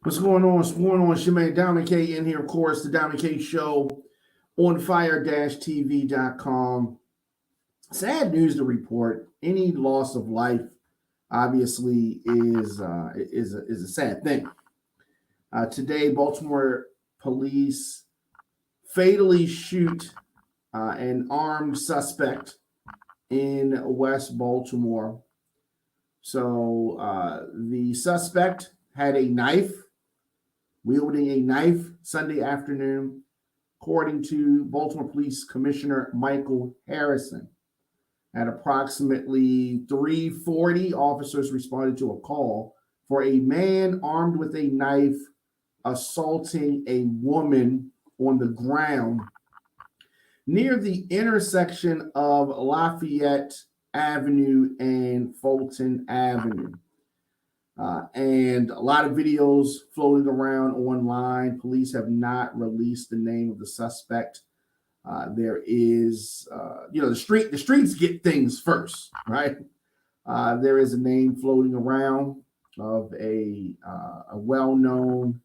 What's going on? What's going on? It's your man Diamond K in here, of course, the Diamond K Show on fire-tv.com. Sad news to report. Any loss of life, obviously, is a sad thing. Today, Baltimore police fatally shoot an armed suspect in West Baltimore. So the suspect had a knife, wielding a knife Sunday afternoon, according to Baltimore Police Commissioner Michael Harrison. At approximately 3:40, officers responded to a call for a man armed with a knife assaulting a woman on the ground near the intersection of Lafayette Avenue and Fulton Avenue. And a lot of videos floating around online. Police have not released the name of the suspect. There is, the streets get things first, right? There is a name floating around of a well-known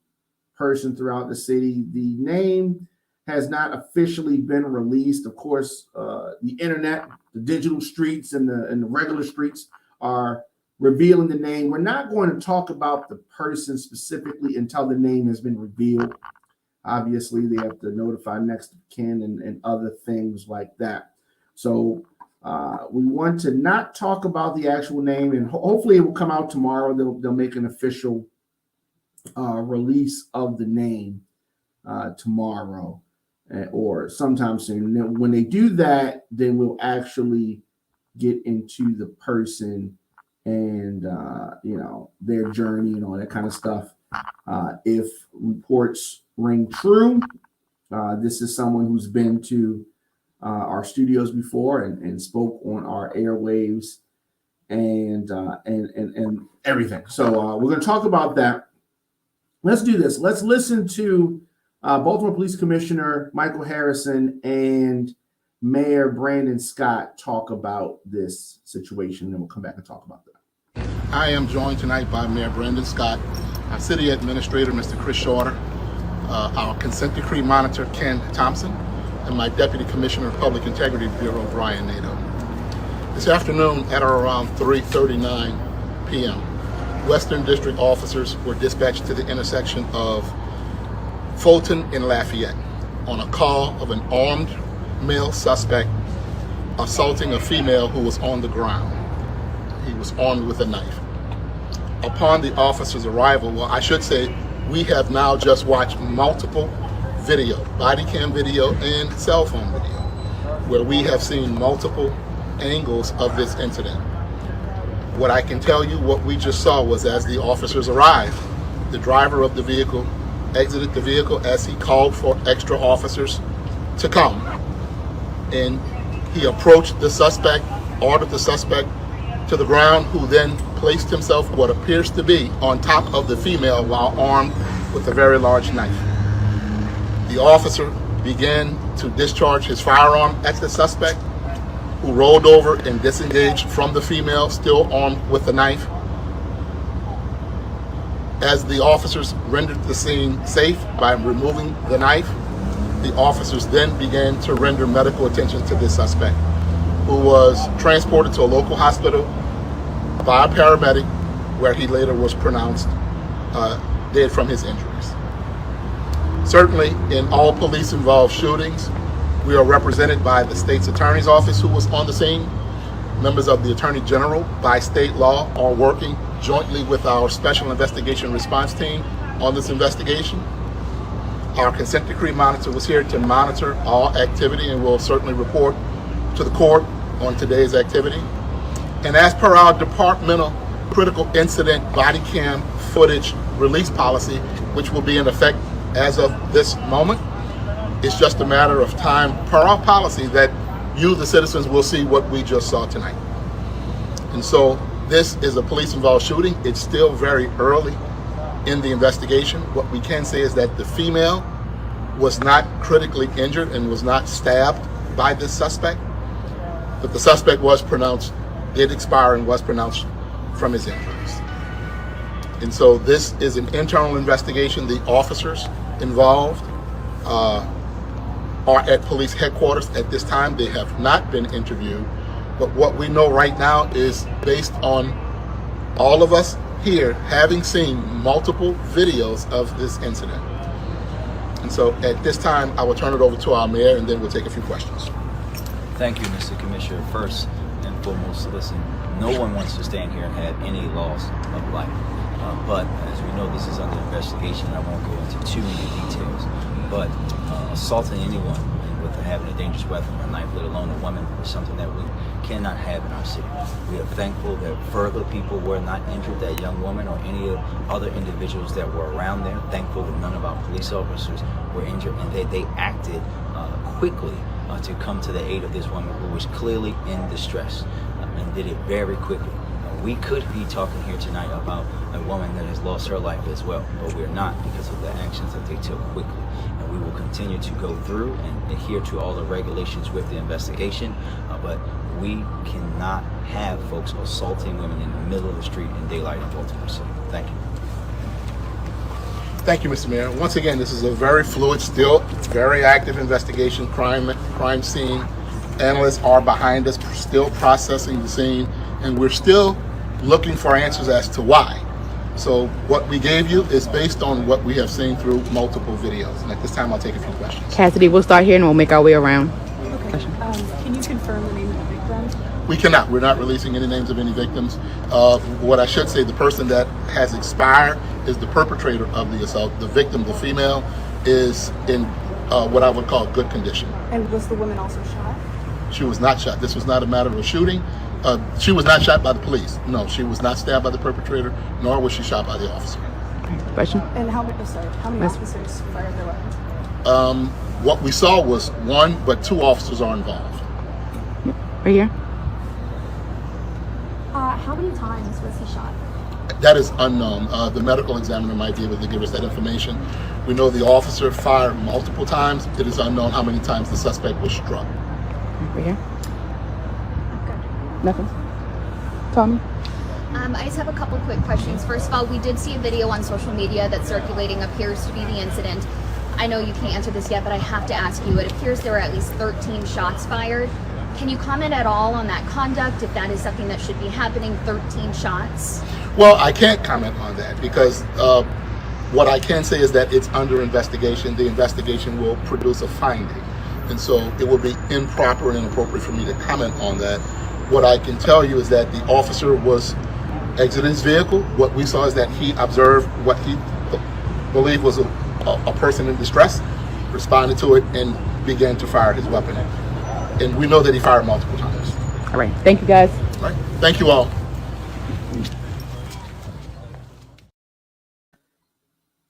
person throughout the city. The name has not officially been released. Of course, the internet, the digital streets, and the regular streets are revealing the name. We're not going to talk about the person specifically until the name has been revealed. Obviously, they have to notify next of kin and other things like that. So we want to not talk about the actual name, and hopefully it will come out tomorrow. They'll make an official release of the name tomorrow or sometime soon. And then when they do that, then we'll actually get into the person and their journey and all that kind of stuff. If reports ring true, this is someone who's been to our studios before and spoke on our airwaves and everything. So we're going to talk about that. Let's do this. Let's listen to Baltimore Police Commissioner Michael Harrison and Mayor Brandon Scott talk about this situation, and then we'll come back and talk about that. I am joined tonight by Mayor Brandon Scott, our City Administrator, Mr. Chris Shorter, our Consent Decree Monitor, Ken Thompson, and my Deputy Commissioner of Public Integrity Bureau, Brian Nato. This afternoon at around 3:39 p.m., Western District officers were dispatched to the intersection of Fulton and Lafayette on a call of an armed male suspect assaulting a female who was on the ground. He was armed with a knife. Upon the officer's arrival, well, I should say, we have now just watched multiple video, body cam video and cell phone video, where we have seen multiple angles of this incident. What I can tell you, what we just saw was as the officers arrived, the driver of the vehicle exited the vehicle as he called for extra officers to come. And he approached the suspect, ordered the suspect to the ground, who then placed himself what appears to be on top of the female while armed with a very large knife. The officer began to discharge his firearm at the suspect, who rolled over and disengaged from the female, still armed with the knife. As the officers rendered the scene safe by removing the knife, the officers then began to render medical attention to this suspect, who was transported to a local hospital by a paramedic, where he later was pronounced dead from his injuries. Certainly, in all police-involved shootings, we are represented by the state's attorney's office, who was on the scene. Members of the Attorney General, by state law, are working jointly with our Special Investigation Response Team on this investigation. Our Consent Decree Monitor was here to monitor all activity and will certainly report to the court on today's activity. And as per our departmental critical incident body cam footage release policy, which will be in effect as of this moment, it's just a matter of time per our policy that you, the citizens, will see what we just saw tonight. And so this is a police-involved shooting. It's still very early in the investigation. What we can say is that the female was not critically injured and was not stabbed by this suspect, but the suspect was pronounced, did expire and was pronounced from his injuries. And so this is an internal investigation. The officers involved are at police headquarters at this time. They have not been interviewed. But what we know right now is based on all of us here having seen multiple videos of this incident. And so at this time, I will turn it over to our mayor, and then we'll take a few questions. Thank you, Mr. Commissioner. First and foremost, listen, no one wants to stand here and have any loss of life. But as we know, this is under investigation. I won't go into too many details. But assaulting anyone with having a dangerous weapon, a knife, let alone a woman, is something that we cannot have in our city. We are thankful that further people were not injured, that young woman or any other individuals that were around there. Thankful that none of our police officers were injured, and that they acted quickly to come to the aid of this woman who was clearly in distress, and did it very quickly. We could be talking here tonight about a woman that has lost her life as well, but we're not, because of the actions that they took quickly. And we will continue to go through and adhere to all the regulations with the investigation, but we cannot have folks assaulting women in the middle of the street in daylight in Baltimore City. Thank you. Thank you, Mr. Mayor. Once again, this is a very fluid, still very active investigation. Crime scene analysts are behind us, still processing the scene, and we're still looking for answers as to why. So what we gave you is based on what we have seen through multiple videos. And at this time, I'll take a few questions. Cassidy, we'll start here and we'll make our way around. Okay. Can you confirm the name of the victim? We cannot. We're not releasing any names of any victims. What I should say, the person that has expired is the perpetrator of the assault. The victim, the female, is in what I would call good condition. And was the woman also shot? She was not shot. This was not a matter of a shooting. She was not shot by the police. No, she was not stabbed by the perpetrator, nor was she shot by the officer. Question? And how many officers fired their weapons? What we saw was one, but two officers are involved. Right here. How many times was he shot? That is unknown. The medical examiner might be able to give us that information. We know the officer fired multiple times. It is unknown how many times the suspect was struck. Right here. Nothing. Tommy? I just have a couple quick questions. First of all, we did see a video on social media that circulating appears to be the incident. I know you can't answer this yet, but I have to ask you. It appears there were at least 13 shots fired. Can you comment at all on that conduct, if that is something that should be happening, 13 shots? Well, I can't comment on that because what I can say is that it's under investigation. The investigation will produce a finding. And so it would be improper and inappropriate for me to comment on that. What I can tell you is that the officer was exiting his vehicle. What we saw is that he observed what he believed was a person in distress, responded to it, and began to fire his weapon. And we know that he fired multiple times. All right. Thank you, guys. All right. Thank you all.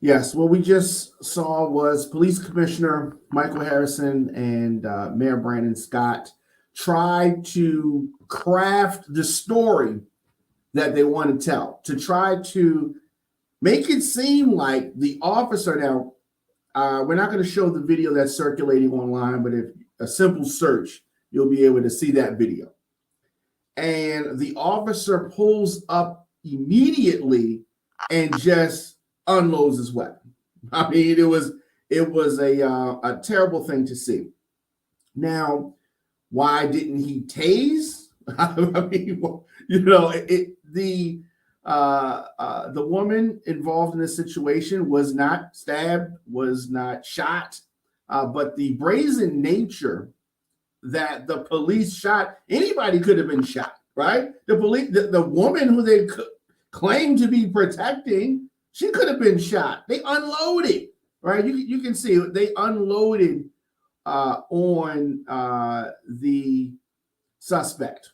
Yes, what we just saw was Police Commissioner Michael Harrison and Mayor Brandon Scott tried to craft the story that they want to tell, to try to make it seem like the officer. Now, we're not going to show the video that's circulating online, but if a simple search, you'll be able to see that video. And the officer pulls up immediately and just unloads his weapon. I mean, it was a terrible thing to see. Now, why didn't he tase? I mean, you know, the woman involved in this situation was not stabbed, was not shot, but the brazen nature that the police shot, anybody could have been shot, right? The police, the woman who they claimed to be protecting, she could have been shot. They unloaded, right? You can see they unloaded on the suspect.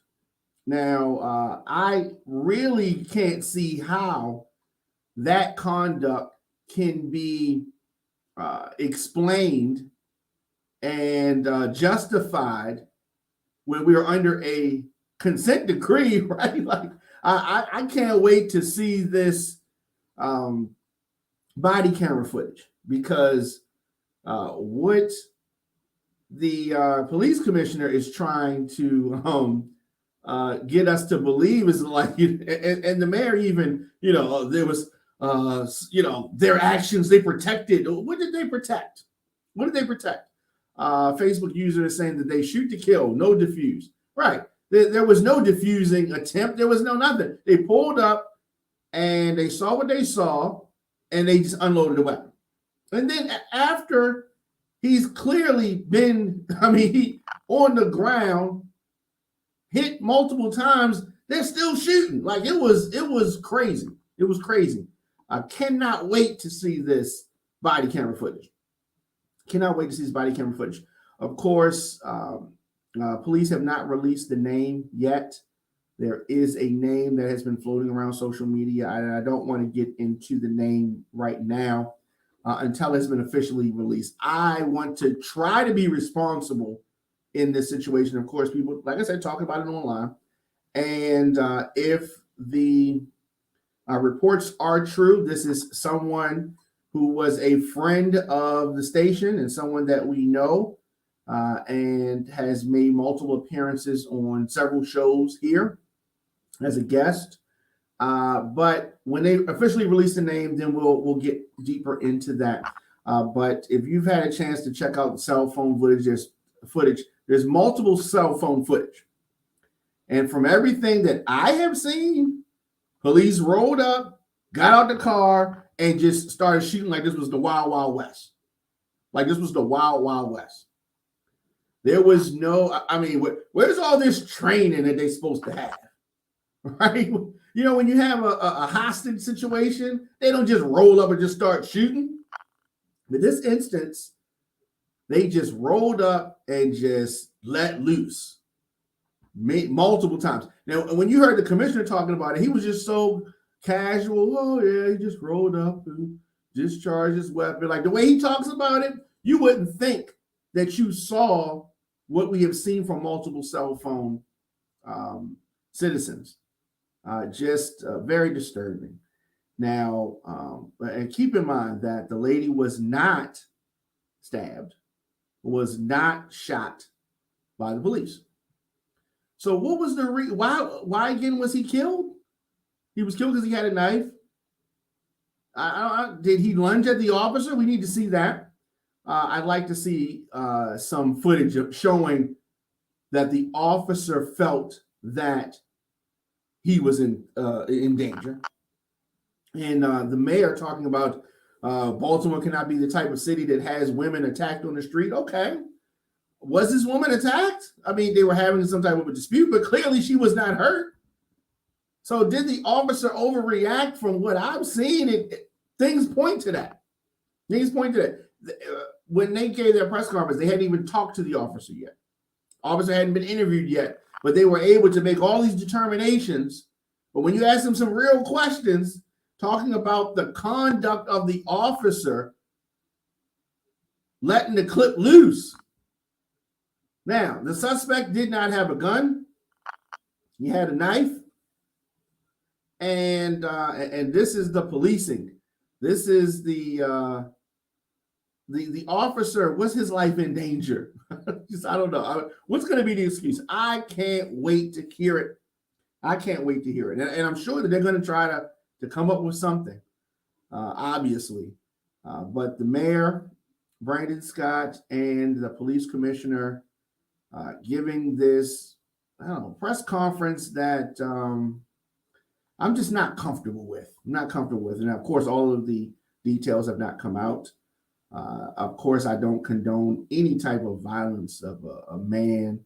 Now, I really can't see how that conduct can be explained and justified when we are under a consent decree, right? Like, I can't wait to see this body camera footage, because what the police commissioner is trying to get us to believe is like, and the mayor even, you know, there was their actions, they protected. What did they protect? What did they protect? Facebook user is saying that they shoot to kill, no defuse. Right. There was no diffusing attempt. There was no nothing. They pulled up and they saw what they saw and they just unloaded the weapon. And then after he's clearly been, he on the ground, hit multiple times, they're still shooting. Like it was crazy. It was crazy. I cannot wait to see this body camera footage. Cannot wait to see this body camera footage. Of course, police have not released the name yet. There is a name that has been floating around social media. I don't want to get into the name right now until it's been officially released. I want to try to be responsible in this situation. Of course, people, like I said, talking about it online. And if the reports are true, this is someone who was a friend of the station and someone that we know and has made multiple appearances on several shows here as a guest. But when they officially release the name, then we'll get deeper into that. But if you've had a chance to check out the cell phone footage, there's multiple cell phone footage. And from everything that I have seen, police rolled up, got out the car, and just started shooting like this was the Wild Wild West. Like this was the Wild Wild West. There was no, where's all this training that they're supposed to have? Right? When you have a hostage situation, they don't just roll up and just start shooting. In this instance, they just rolled up and just let loose multiple times. Now, when you heard the commissioner talking about it, he was just so casual. Oh, yeah, he just rolled up and discharged his weapon. Like the way he talks about it, you wouldn't think that you saw what we have seen from multiple cell phone citizens. Just very disturbing. Now, and keep in mind that the lady was not stabbed, was not shot by the police. So what was the why again was he killed? He was killed because he had a knife. Did he lunge at the officer? We need to see that. I'd like to see some footage of showing that the officer felt that he was in danger. And the mayor talking about Baltimore cannot be the type of city that has women attacked on the street. Okay. Was this woman attacked? They were having some type of a dispute, but clearly she was not hurt. So did the officer overreact? From what I've seen, things point to that. Things point to that. When they gave their press conference, they hadn't even talked to the officer yet. Officer hadn't been interviewed yet, but they were able to make all these determinations. But when you ask them some real questions, talking about the conduct of the officer, letting the clip loose. Now, the suspect did not have a gun. He had a knife. And this is the policing. This is the officer. Was his life in danger? I don't know. What's going to be the excuse? I can't wait to hear it. I can't wait to hear it. And I'm sure that they're going to try to come up with something, obviously. But the mayor, Brandon Scott, and the police commissioner giving this, press conference that I'm just not comfortable with. I'm not comfortable with. And of course, all of the details have not come out. Of course, I don't condone any type of violence of a man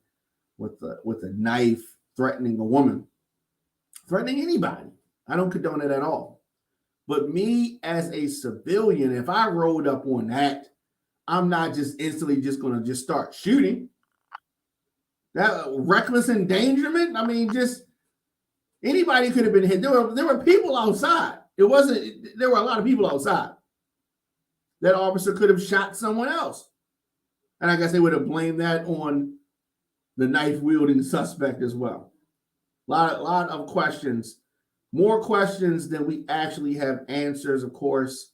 with a knife threatening a woman, threatening anybody. I don't condone it at all. But me as a civilian, if I rolled up on that, I'm not just instantly just going to just start shooting. That reckless endangerment. Just anybody could have been hit. There were people outside. There were a lot of people outside. That officer could have shot someone else. And I guess they would have blamed that on the knife-wielding suspect as well. A lot of questions. More questions than we actually have answers. Of course,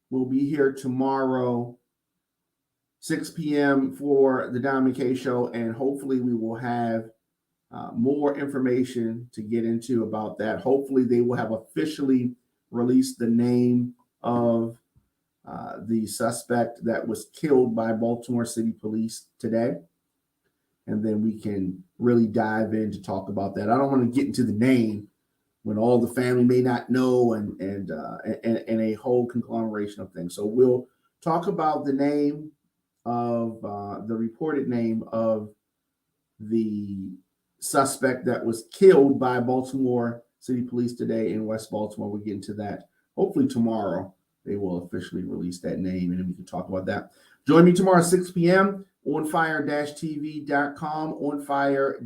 we'll be here tomorrow, 6 p.m. for the Diamond K Show, and hopefully we will have more information to get into about that. Hopefully they will have officially release the name of the suspect that was killed by Baltimore City Police today. And then we can really dive in to talk about that. I don't want to get into the name when all the family may not know and a whole conglomeration of things. So we'll talk about the name of the reported name of the suspect that was killed by Baltimore City Police today in West Baltimore. We'll get into that. Hopefully tomorrow they will officially release that name, and then we can talk about that. Join me tomorrow at 6 p.m. on fire-tv.com, on fire-tv.com.